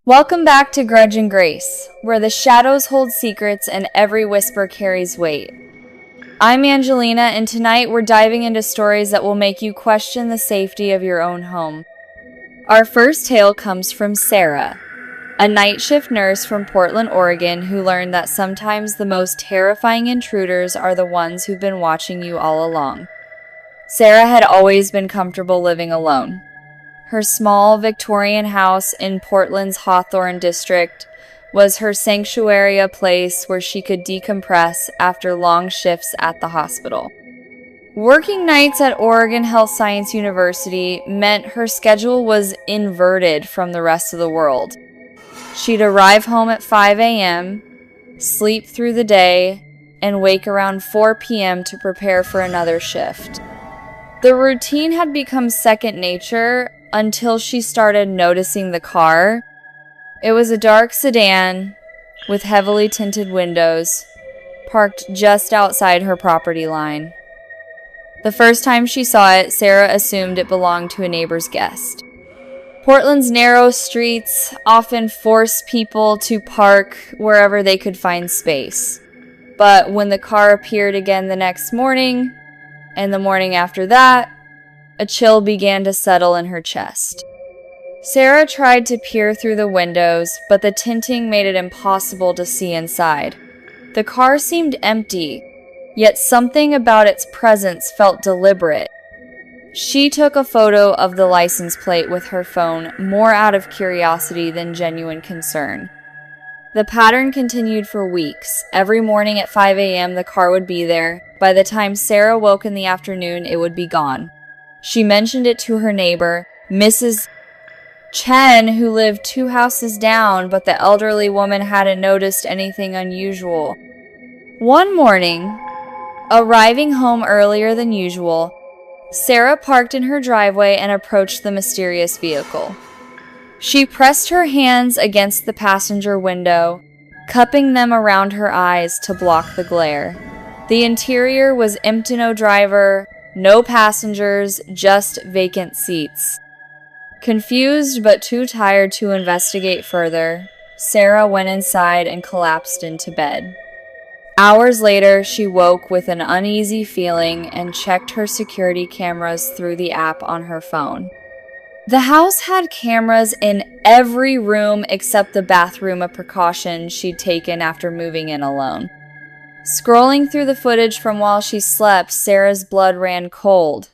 Welcome back to Grudge and Grace, where the shadows hold secrets and every whisper carries weight. I'm Angelina, and tonight we're diving into stories that will make you question the safety of your own home. Our first tale comes from Sarah, a night shift nurse from Portland, Oregon, who learned that sometimes the most terrifying intruders are the ones who've been watching you all along. Sarah had always been comfortable living alone. Her small Victorian house in Portland's Hawthorne district was her sanctuary, a place where she could decompress after long shifts at the hospital. Working nights at Oregon Health Science University meant her schedule was inverted from the rest of the world. She'd arrive home at 5 a.m., sleep through the day, and wake around 4 p.m. to prepare for another shift. The routine had become second nature until she started noticing the car. It was a dark sedan with heavily tinted windows, parked just outside her property line. The first time she saw it, Sarah assumed it belonged to a neighbor's guest. Portland's narrow streets often force people to park wherever they could find space. But when the car appeared again the next morning, and the morning after that, a chill began to settle in her chest. Sarah tried to peer through the windows, but the tinting made it impossible to see inside. The car seemed empty, yet something about its presence felt deliberate. She took a photo of the license plate with her phone, more out of curiosity than genuine concern. The pattern continued for weeks. Every morning at 5 a.m., the car would be there. By the time Sarah woke in the afternoon, it would be gone. She mentioned it to her neighbor, Mrs. Chen, who lived 2 houses down, but the elderly woman hadn't noticed anything unusual. One morning, arriving home earlier than usual, Sarah parked in her driveway and approached the mysterious vehicle. She pressed her hands against the passenger window, cupping them around her eyes to block the glare. The interior was empty, no driver, no passengers, just vacant seats. Confused but too tired to investigate further, Sarah went inside and collapsed into bed. Hours later, she woke with an uneasy feeling and checked her security cameras through the app on her phone. The house had cameras in every room except the bathroom, a precaution she'd taken after moving in alone. Scrolling through the footage from while she slept, Sarah's blood ran cold.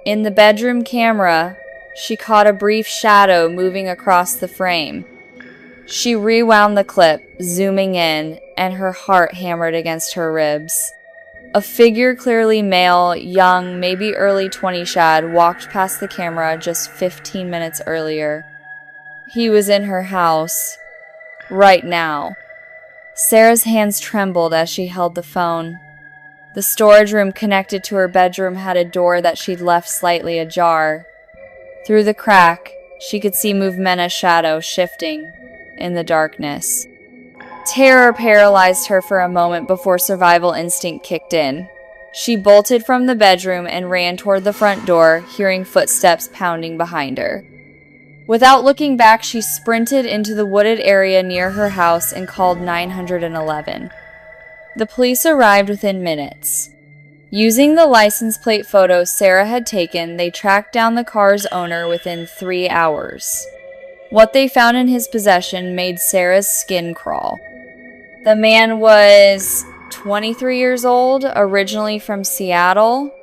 In the bedroom camera, she caught a brief shadow moving across the frame. She rewound the clip, zooming in, and her heart hammered against her ribs. A figure, clearly male, young, maybe early 20s shad, walked past the camera just 15 minutes earlier. He was in her house, right now. Sarah's hands trembled as she held the phone. The storage room connected to her bedroom had a door that she'd left slightly ajar. Through the crack, she could see Movemena's shadow shifting in the darkness. Terror paralyzed her for a moment before survival instinct kicked in. She bolted from the bedroom and ran toward the front door, hearing footsteps pounding behind her. Without looking back, she sprinted into the wooded area near her house and called 911. The police arrived within minutes. Using the license plate photos Sarah had taken, they tracked down the car's owner within 3 hours. What they found in his possession made Sarah's skin crawl. The man was 23 years old, originally from Seattle.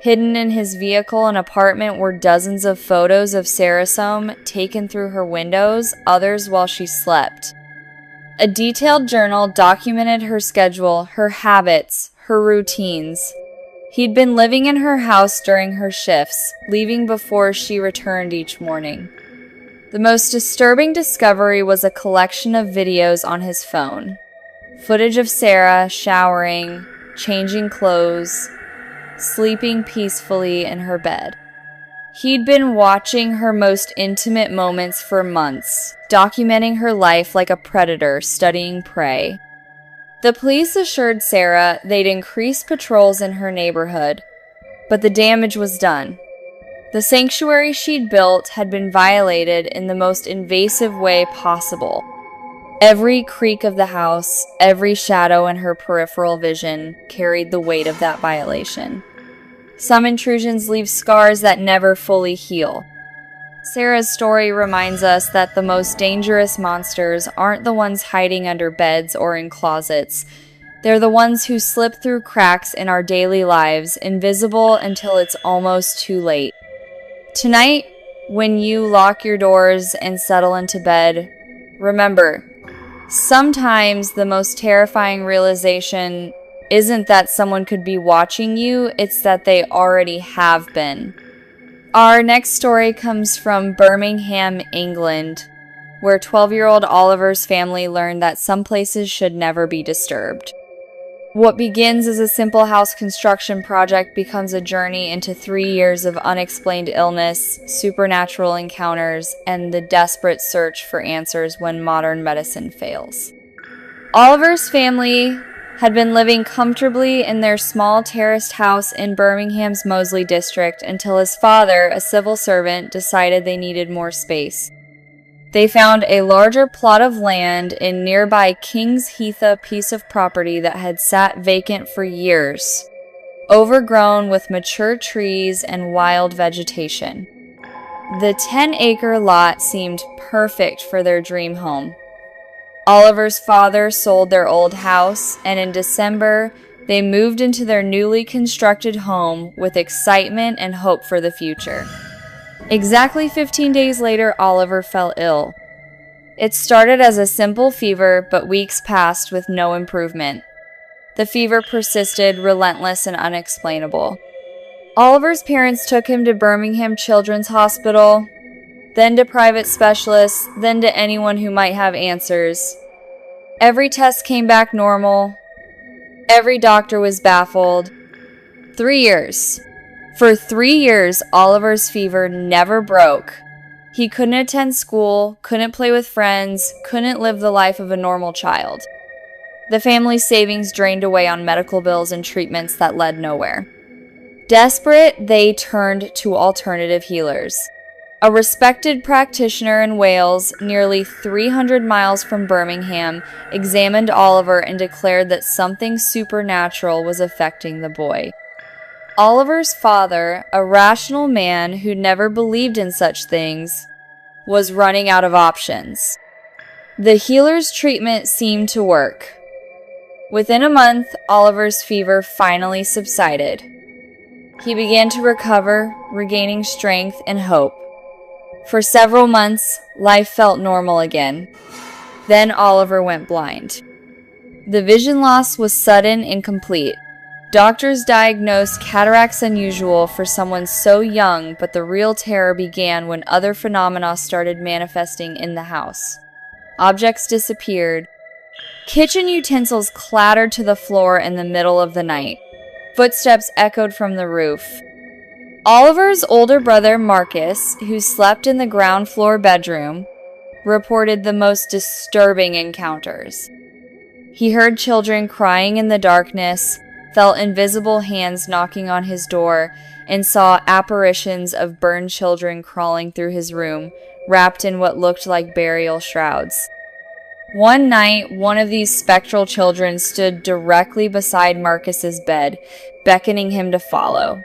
Hidden in his vehicle and apartment were dozens of photos of Sarah's home taken through her windows, others while she slept. A detailed journal documented her schedule, her habits, her routines. He'd been living in her house during her shifts, leaving before she returned each morning. The most disturbing discovery was a collection of videos on his phone. Footage of Sarah showering, changing clothes, sleeping peacefully in her bed. He'd been watching her most intimate moments for months, documenting her life like a predator studying prey. The police assured Sarah they'd increase patrols in her neighborhood, but the damage was done. The sanctuary she'd built had been violated in the most invasive way possible. Every creak of the house, every shadow in her peripheral vision carried the weight of that violation. Some intrusions leave scars that never fully heal. Sarah's story reminds us that the most dangerous monsters aren't the ones hiding under beds or in closets. They're the ones who slip through cracks in our daily lives, invisible until it's almost too late. Tonight, when you lock your doors and settle into bed, remember, sometimes the most terrifying realization isn't that someone could be watching you, it's that they already have been. Our next story comes from Birmingham, England, where 12-year-old Oliver's family learned that some places should never be disturbed. What begins as a simple house construction project becomes a journey into 3 years of unexplained illness, supernatural encounters, and the desperate search for answers when modern medicine fails. Oliver's family had been living comfortably in their small terraced house in Birmingham's Moseley district until his father, a civil servant, decided they needed more space. They found a larger plot of land in nearby King's Heath, a piece of property that had sat vacant for years, overgrown with mature trees and wild vegetation. The 10-acre lot seemed perfect for their dream home. Oliver's father sold their old house, and in December, they moved into their newly constructed home with excitement and hope for the future. Exactly 15 days later, Oliver fell ill. It started as a simple fever, but weeks passed with no improvement. The fever persisted, relentless and unexplainable. Oliver's parents took him to Birmingham Children's Hospital, then to private specialists, then to anyone who might have answers. Every test came back normal. Every doctor was baffled. 3 years. For 3 years, Oliver's fever never broke. He couldn't attend school, couldn't play with friends, couldn't live the life of a normal child. The family's savings drained away on medical bills and treatments that led nowhere. Desperate, they turned to alternative healers. A respected practitioner in Wales, nearly 300 miles from Birmingham, examined Oliver and declared that something supernatural was affecting the boy. Oliver's father, a rational man who never believed in such things, was running out of options. The healer's treatment seemed to work. Within a month, Oliver's fever finally subsided. He began to recover, regaining strength and hope. For several months, life felt normal again. Then Oliver went blind. The vision loss was sudden and complete. Doctors diagnosed cataracts unusual for someone so young, but the real terror began when other phenomena started manifesting in the house. Objects disappeared. Kitchen utensils clattered to the floor in the middle of the night. Footsteps echoed from the roof. Oliver's older brother, Marcus, who slept in the ground floor bedroom, reported the most disturbing encounters. He heard children crying in the darkness, felt invisible hands knocking on his door, and saw apparitions of burned children crawling through his room, wrapped in what looked like burial shrouds. One night, one of these spectral children stood directly beside Marcus's bed, beckoning him to follow.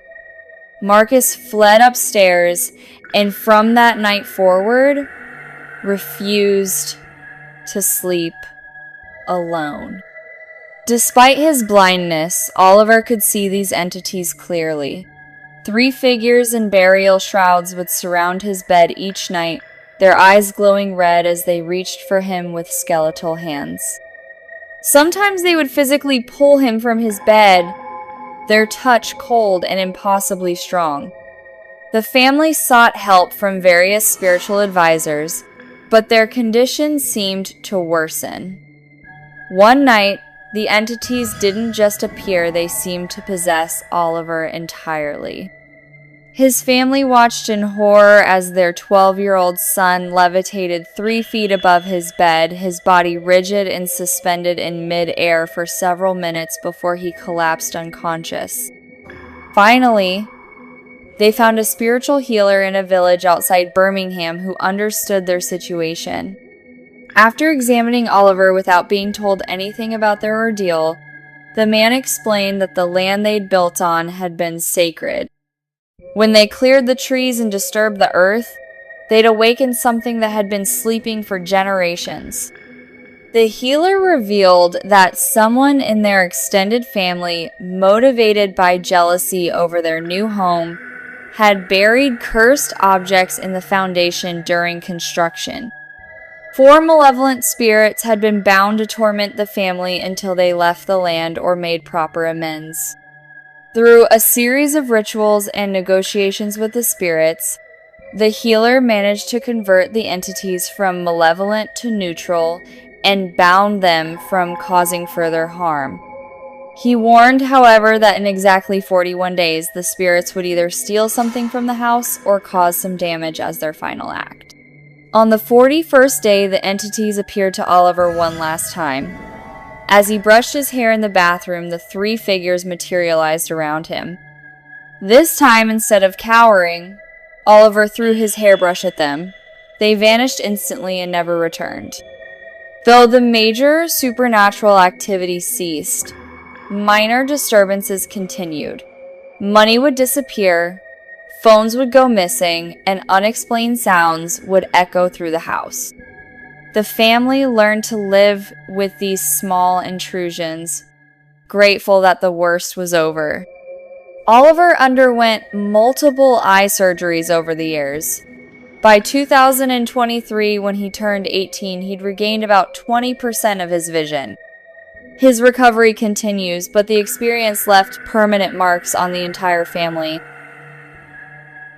Marcus fled upstairs, and from that night forward, refused to sleep alone. Despite his blindness, Oliver could see these entities clearly. 3 figures in burial shrouds would surround his bed each night, their eyes glowing red as they reached for him with skeletal hands. Sometimes they would physically pull him from his bed, their touch cold and impossibly strong. The family sought help from various spiritual advisors, but their condition seemed to worsen. One night, the entities didn't just appear, they seemed to possess Oliver entirely. His family watched in horror as their 12-year-old son levitated 3 feet above his bed, his body rigid and suspended in mid-air for several minutes before he collapsed unconscious. Finally, They found a spiritual healer in a village outside Birmingham who understood their situation. After examining Oliver without being told anything about their ordeal, the man explained that the land they'd built on had been sacred. When they cleared the trees and disturbed the earth, they'd awakened something that had been sleeping for generations. The healer revealed that someone in their extended family, motivated by jealousy over their new home, had buried cursed objects in the foundation during construction. 4 malevolent spirits had been bound to torment the family until they left the land or made proper amends. Through a series of rituals and negotiations with the spirits, the healer managed to convert the entities from malevolent to neutral and bound them from causing further harm. He warned, however, that in exactly 41 days, the spirits would either steal something from the house or cause some damage as their final act. On the 41st day, the entities appeared to Oliver one last time. As he brushed his hair in the bathroom, the 3 figures materialized around him. This time, instead of cowering, Oliver threw his hairbrush at them. They vanished instantly and never returned. Though the major supernatural activity ceased, minor disturbances continued. Money would disappear, phones would go missing, and unexplained sounds would echo through the house. The family learned to live with these small intrusions, grateful that the worst was over. Oliver underwent multiple eye surgeries over the years. By 2023, when he turned 18, he'd regained about 20% of his vision. His recovery continues, but the experience left permanent marks on the entire family.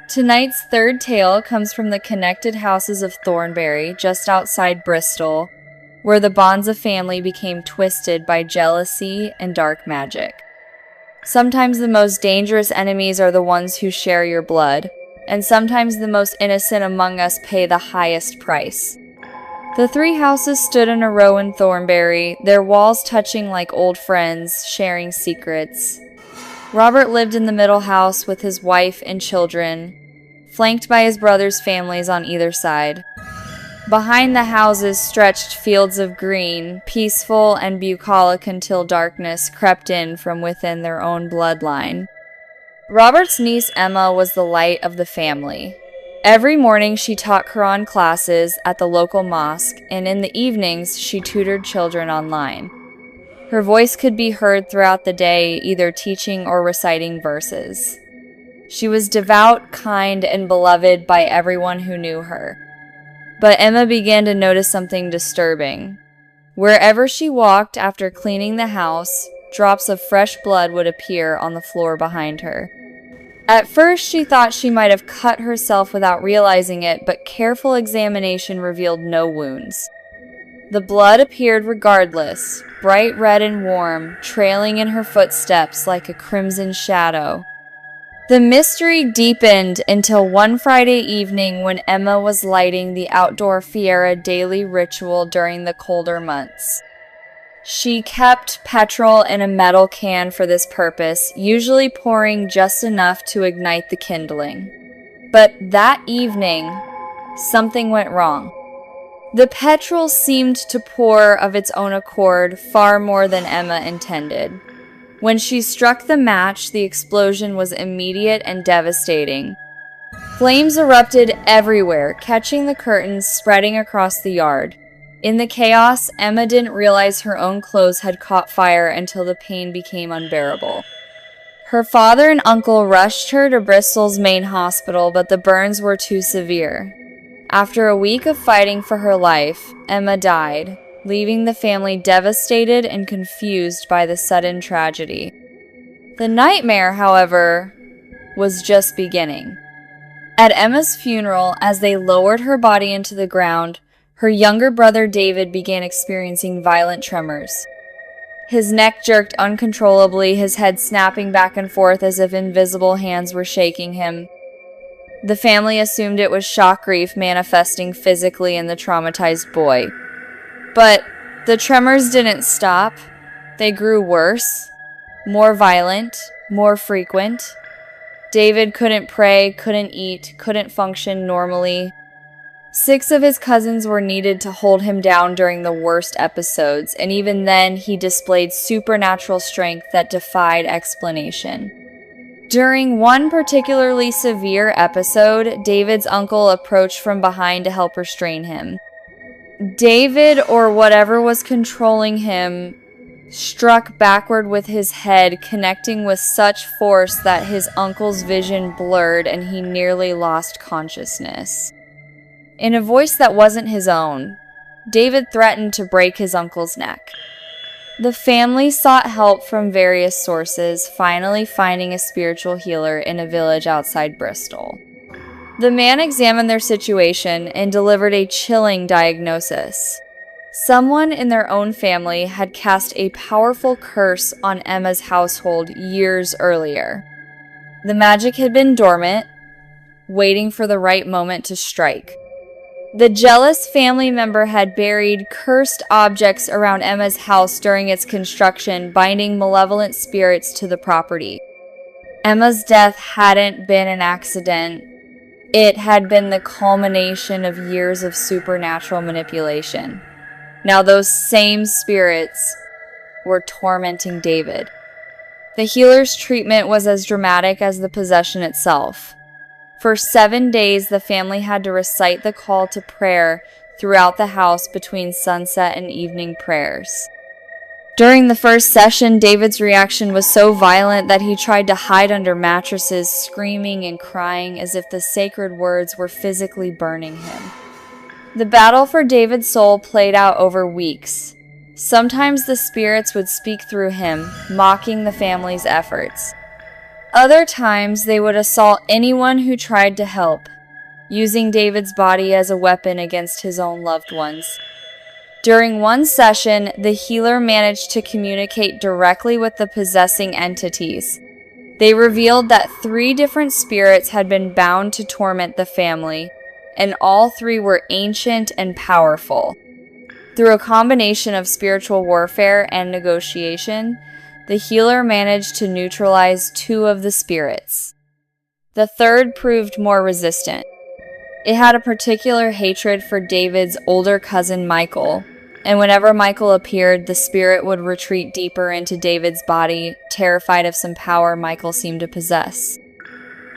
Tonight's third tale comes from the connected houses of Thornbury, just outside Bristol, where the bonds of family became twisted by jealousy and dark magic. Sometimes the most dangerous enemies are the ones who share your blood, and sometimes the most innocent among us pay the highest price. The 3 houses stood in a row in Thornbury, their walls touching like old friends, sharing secrets. Robert lived in the middle house with his wife and children, flanked by his brothers' families on either side. Behind the houses stretched fields of green, peaceful and bucolic until darkness crept in from within their own bloodline. Robert's niece Emma was the light of the family. Every morning she taught Quran classes at the local mosque, and in the evenings she tutored children online. Her voice could be heard throughout the day, either teaching or reciting verses. She was devout, kind, and beloved by everyone who knew her. But Emma began to notice something disturbing. Wherever she walked after cleaning the house, drops of fresh blood would appear on the floor behind her. At first, she thought she might have cut herself without realizing it, but careful examination revealed no wounds. The blood appeared regardless, bright red and warm, trailing in her footsteps like a crimson shadow. The mystery deepened until one Friday evening when Emma was lighting the outdoor Fiera daily ritual during the colder months. She kept petrol in a metal can for this purpose, usually pouring just enough to ignite the kindling. But that evening, something went wrong. The petrol seemed to pour of its own accord far more than Emma intended. When she struck the match, the explosion was immediate and devastating. Flames erupted everywhere, catching the curtains, spreading across the yard. In the chaos, Emma didn't realize her own clothes had caught fire until the pain became unbearable. Her father and uncle rushed her to Bristol's main hospital, but the burns were too severe. After a week of fighting for her life, Emma died, leaving the family devastated and confused by the sudden tragedy. The nightmare, however, was just beginning. At Emma's funeral, as they lowered her body into the ground, her younger brother David began experiencing violent tremors. His neck jerked uncontrollably, his head snapping back and forth as if invisible hands were shaking him. The family assumed it was shock grief manifesting physically in the traumatized boy. But the tremors didn't stop. They grew worse, more violent, more frequent. David couldn't pray, couldn't eat, couldn't function normally. 6 of his cousins were needed to hold him down during the worst episodes, and even then he displayed supernatural strength that defied explanation. During one particularly severe episode, David's uncle approached from behind to help restrain him. David, or whatever was controlling him, struck backward with his head, connecting with such force that his uncle's vision blurred and he nearly lost consciousness. In a voice that wasn't his own, David threatened to break his uncle's neck. The family sought help from various sources, finally finding a spiritual healer in a village outside Bristol. The man examined their situation and delivered a chilling diagnosis. Someone in their own family had cast a powerful curse on Emma's household years earlier. The magic had been dormant, waiting for the right moment to strike. The jealous family member had buried cursed objects around Emma's house during its construction, binding malevolent spirits to the property. Emma's death hadn't been an accident. It had been the culmination of years of supernatural manipulation. Now those same spirits were tormenting David. The healer's treatment was as dramatic as the possession itself. For 7 days, the family had to recite the call to prayer throughout the house between sunset and evening prayers. During the first session, David's reaction was so violent that he tried to hide under mattresses, screaming and crying as if the sacred words were physically burning him. The battle for David's soul played out over weeks. Sometimes the spirits would speak through him, mocking the family's efforts. Other times, they would assault anyone who tried to help, using David's body as a weapon against his own loved ones. During one session, the healer managed to communicate directly with the possessing entities. They revealed that 3 different spirits had been bound to torment the family, and all 3 were ancient and powerful. Through a combination of spiritual warfare and negotiation, the healer managed to neutralize 2 of the spirits. The third proved more resistant. It had a particular hatred for David's older cousin Michael, and whenever Michael appeared, the spirit would retreat deeper into David's body, terrified of some power Michael seemed to possess.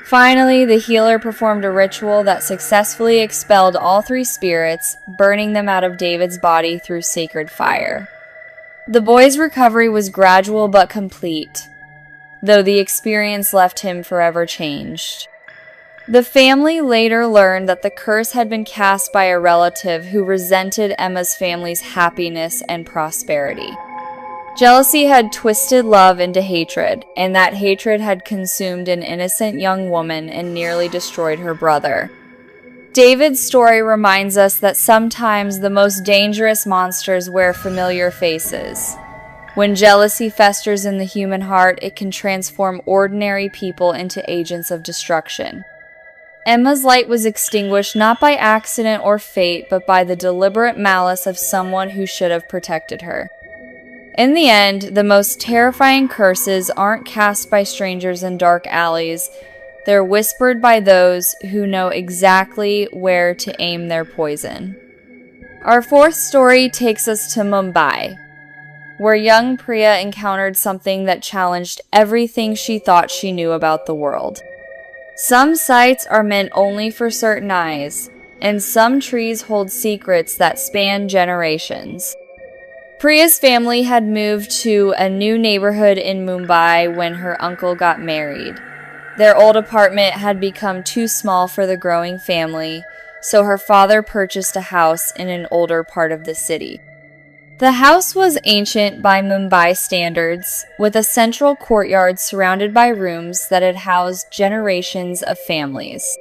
Finally, the healer performed a ritual that successfully expelled all 3 spirits, burning them out of David's body through sacred fire. The boy's recovery was gradual but complete, though the experience left him forever changed. The family later learned that the curse had been cast by a relative who resented Emma's family's happiness and prosperity. Jealousy had twisted love into hatred, and that hatred had consumed an innocent young woman and nearly destroyed her brother. David's story reminds us that sometimes the most dangerous monsters wear familiar faces. When jealousy festers in the human heart, it can transform ordinary people into agents of destruction. Emma's light was extinguished not by accident or fate, but by the deliberate malice of someone who should have protected her. In the end, the most terrifying curses aren't cast by strangers in dark alleys. They're whispered by those who know exactly where to aim their poison. Our 4th story takes us to Mumbai, where young Priya encountered something that challenged everything she thought she knew about the world. Some sights are meant only for certain eyes, and some trees hold secrets that span generations. Priya's family had moved to a new neighborhood in Mumbai when her uncle got married. Their old apartment had become too small for the growing family, so her father purchased a house in an older part of the city. The house was ancient by Mumbai standards, with a central courtyard surrounded by rooms that had housed generations of families.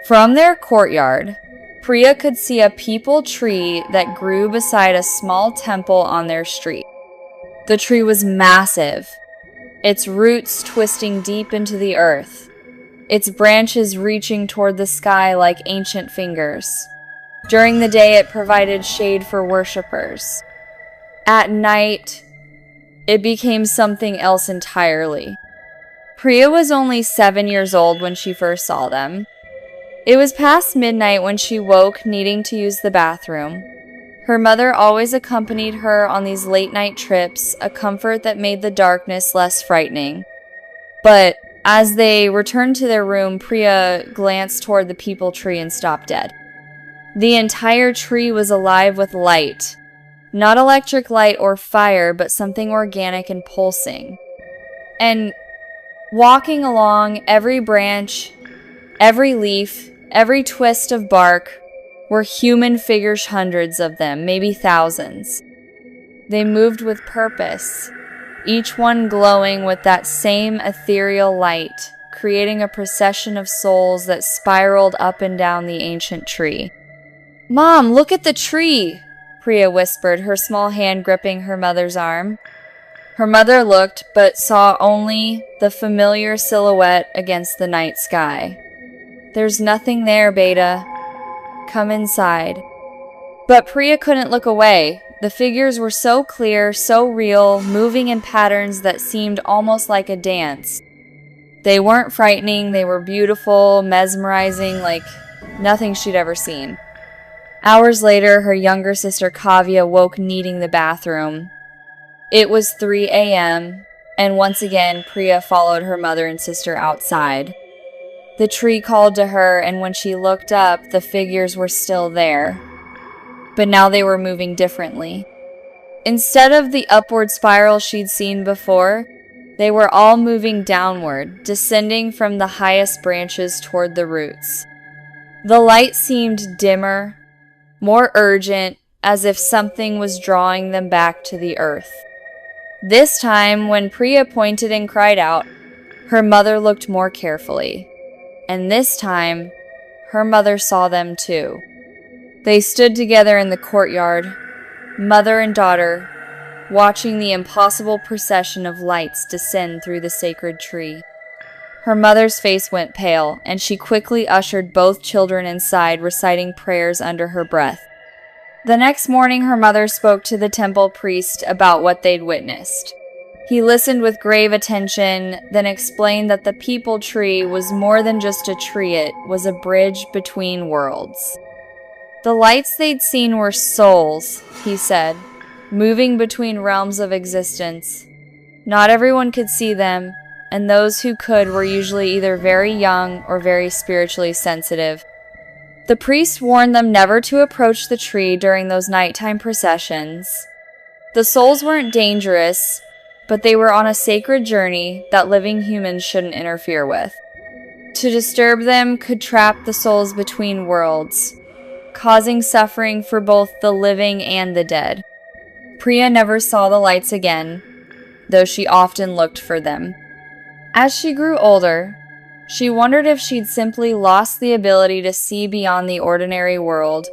From their courtyard, Priya could see a peepal tree that grew beside a small temple on their street. The tree was massive, its roots twisting deep into the earth, its branches reaching toward the sky like ancient fingers. During the day, it provided shade for worshippers. At night, it became something else entirely. Priya was only 7 years old when she first saw them. It was past midnight when she woke, needing to use the bathroom. Her mother always accompanied her on these late-night trips, a comfort that made the darkness less frightening. But as they returned to their room, Priya glanced toward the peepal tree and stopped dead. The entire tree was alive with light. Not electric light or fire, but something organic and pulsing. And walking along every branch, every leaf, every twist of bark were human figures, hundreds of them, maybe thousands. They moved with purpose, each one glowing with that same ethereal light, creating a procession of souls that spiraled up and down the ancient tree. "Mom, look at the tree," Priya whispered, her small hand gripping her mother's arm. Her mother looked, but saw only the familiar silhouette against the night sky. "There's nothing there, Beta. Come inside." But Priya couldn't look away. The figures were so clear, so real, moving in patterns that seemed almost like a dance. They weren't frightening, they were beautiful, mesmerizing, like nothing she'd ever seen. Hours later, her younger sister Kavya woke needing the bathroom. It was 3 a.m., and once again, Priya followed her mother and sister outside. The tree called to her, and when she looked up, the figures were still there. But now they were moving differently. Instead of the upward spiral she'd seen before, they were all moving downward, descending from the highest branches toward the roots. The light seemed dimmer, more urgent, as if something was drawing them back to the earth. This time, when Priya pointed and cried out, her mother looked more carefully. And this time, her mother saw them too. They stood together in the courtyard, mother and daughter, watching the impossible procession of lights descend through the sacred tree. Her mother's face went pale, and she quickly ushered both children inside, reciting prayers under her breath. The next morning, her mother spoke to the temple priest about what they'd witnessed. He listened with grave attention, then explained that the peepal tree was more than just a tree, it was a bridge between worlds. The lights they'd seen were souls, he said, moving between realms of existence. Not everyone could see them, and those who could were usually either very young or very spiritually sensitive. The priest warned them never to approach the tree during those nighttime processions. The souls weren't dangerous, but they were on a sacred journey that living humans shouldn't interfere with. To disturb them could trap the souls between worlds, causing suffering for both the living and the dead. Priya never saw the lights again, though she often looked for them. As she grew older, she wondered if she'd simply lost the ability to see beyond the ordinary world,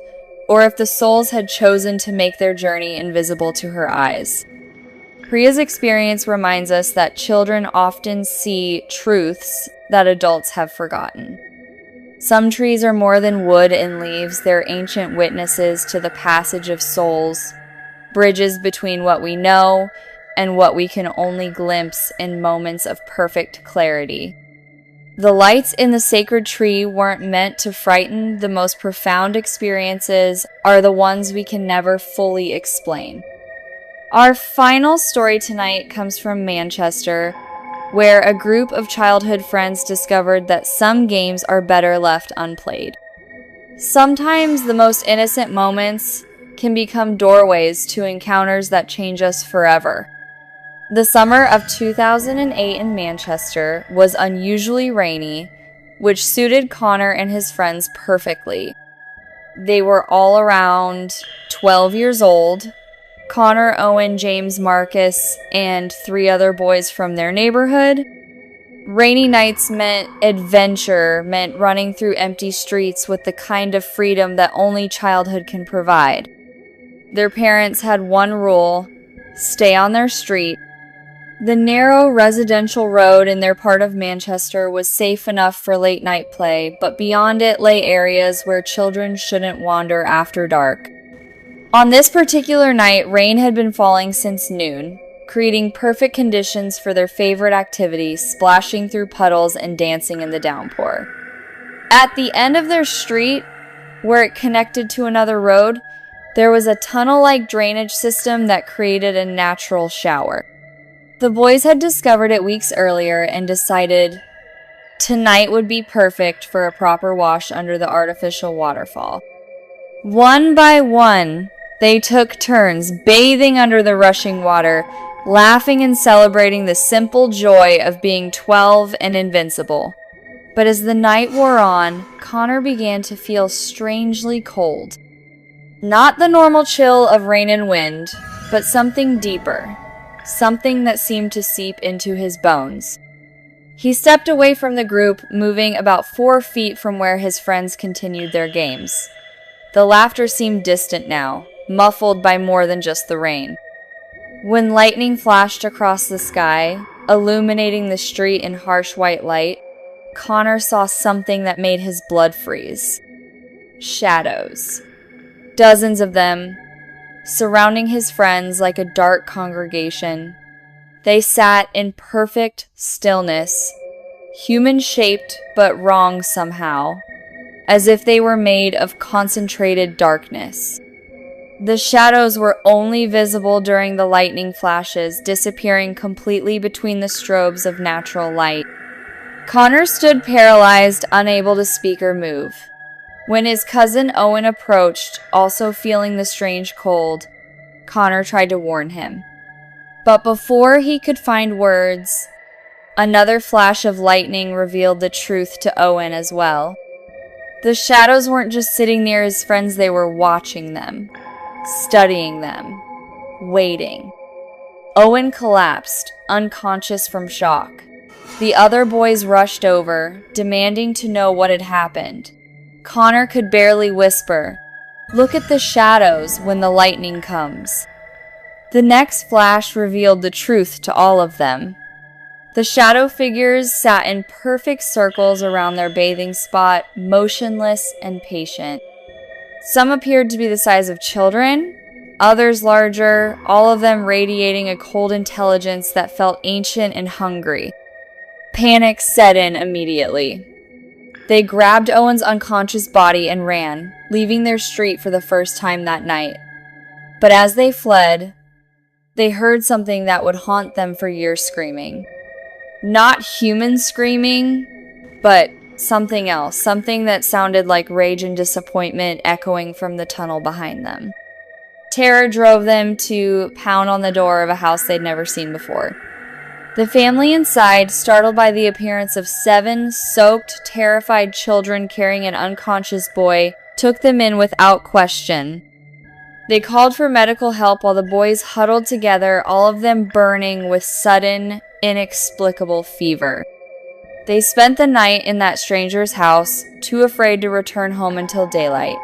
or if the souls had chosen to make their journey invisible to her eyes. Priya's experience reminds us that children often see truths that adults have forgotten. Some trees are more than wood and leaves, they're ancient witnesses to the passage of souls, bridges between what we know and what we can only glimpse in moments of perfect clarity. The lights in the sacred tree weren't meant to frighten. The most profound experiences are the ones we can never fully explain. Our final story tonight comes from Manchester, where a group of childhood friends discovered that some games are better left unplayed. Sometimes the most innocent moments can become doorways to encounters that change us forever. The summer of 2008 in Manchester was unusually rainy, which suited Connor and his friends perfectly. They were all around 12 years old. Connor, Owen, James, Marcus, and 3 other boys from their neighborhood. Rainy nights meant adventure, meant running through empty streets with the kind of freedom that only childhood can provide. Their parents had one rule: stay on their street. The narrow residential road in their part of Manchester was safe enough for late night play, but beyond it lay areas where children shouldn't wander after dark. On this particular night, rain had been falling since noon. creating perfect conditions for their favorite activity, splashing through puddles and dancing in the downpour. At the end of their street, where it connected to another road, there was a tunnel-like drainage system that created a natural shower. The boys had discovered it weeks earlier and decided tonight would be perfect for a proper wash under the artificial waterfall. One by one, they took turns bathing under the rushing water, laughing and celebrating the simple joy of being 12 and invincible. But as the night wore on, Connor began to feel strangely cold. Not the normal chill of rain and wind, but something deeper, something that seemed to seep into his bones. He stepped away from the group, moving about 4 feet from where his friends continued their games. The laughter seemed distant now, muffled by more than just the rain. When lightning flashed across the sky, illuminating the street in harsh white light, Connor saw something that made his blood freeze. Shadows. Dozens of them, surrounding his friends like a dark congregation. They sat in perfect stillness, human-shaped but wrong somehow, as if they were made of concentrated darkness. The shadows were only visible during the lightning flashes, disappearing completely between the strobes of natural light. Connor stood paralyzed, unable to speak or move. When his cousin Owen approached, also feeling the strange cold, Connor tried to warn him. But before he could find words, another flash of lightning revealed the truth to Owen as well. The shadows weren't just sitting near his friends, they were watching them, studying them, waiting. Owen collapsed, unconscious from shock. The other boys rushed over, demanding to know what had happened. Connor could barely whisper, "Look at the shadows when the lightning comes." The next flash revealed the truth to all of them. The shadow figures sat in perfect circles around their bathing spot, motionless and patient. Some appeared to be the size of children, others larger, all of them radiating a cold intelligence that felt ancient and hungry. Panic set in immediately. They grabbed Owen's unconscious body and ran, leaving their street for the first time that night. But as they fled, they heard something that would haunt them for years screaming. Not human screaming, but something else, something that sounded like rage and disappointment echoing from the tunnel behind them. Terror drove them to pound on the door of a house they'd never seen before. The family inside, startled by the appearance of 7 soaked, terrified children carrying an unconscious boy, took them in without question. They called for medical help while the boys huddled together, all of them burning with sudden, inexplicable fever. They spent the night in that stranger's house, too afraid to return home until daylight.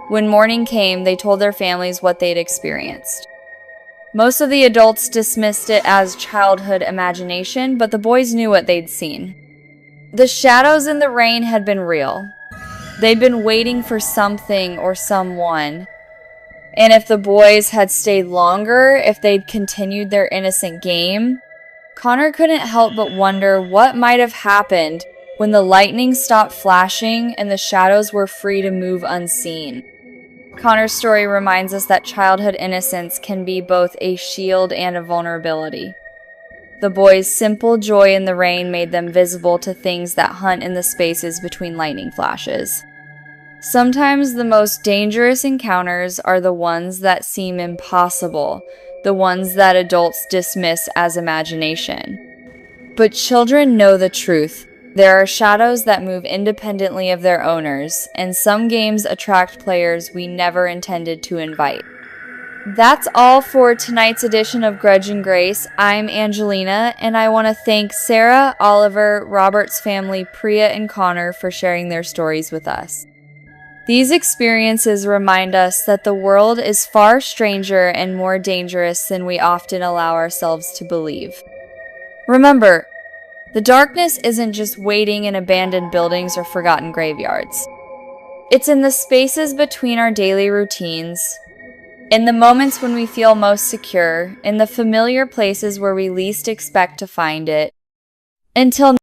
When morning came, they told their families what they'd experienced. Most of the adults dismissed it as childhood imagination, but the boys knew what they'd seen. The shadows in the rain had been real. They'd been waiting for something or someone. And if the boys had stayed longer, if they'd continued their innocent game, Connor couldn't help but wonder what might have happened when the lightning stopped flashing and the shadows were free to move unseen. Connor's story reminds us that childhood innocence can be both a shield and a vulnerability. The boys' simple joy in the rain made them visible to things that hunt in the spaces between lightning flashes. Sometimes the most dangerous encounters are the ones that seem impossible, the ones that adults dismiss as imagination. But children know the truth. There are shadows that move independently of their owners, and some games attract players we never intended to invite. That's all for tonight's edition of Grudge and Grace. I'm Angelina, and I want to thank Sarah, Oliver, Robert's family, Priya, and Connor for sharing their stories with us. These experiences remind us that the world is far stranger and more dangerous than we often allow ourselves to believe. Remember, the darkness isn't just waiting in abandoned buildings or forgotten graveyards. It's in the spaces between our daily routines, In the moments when we feel most secure, in the familiar places where we least expect to find it. Until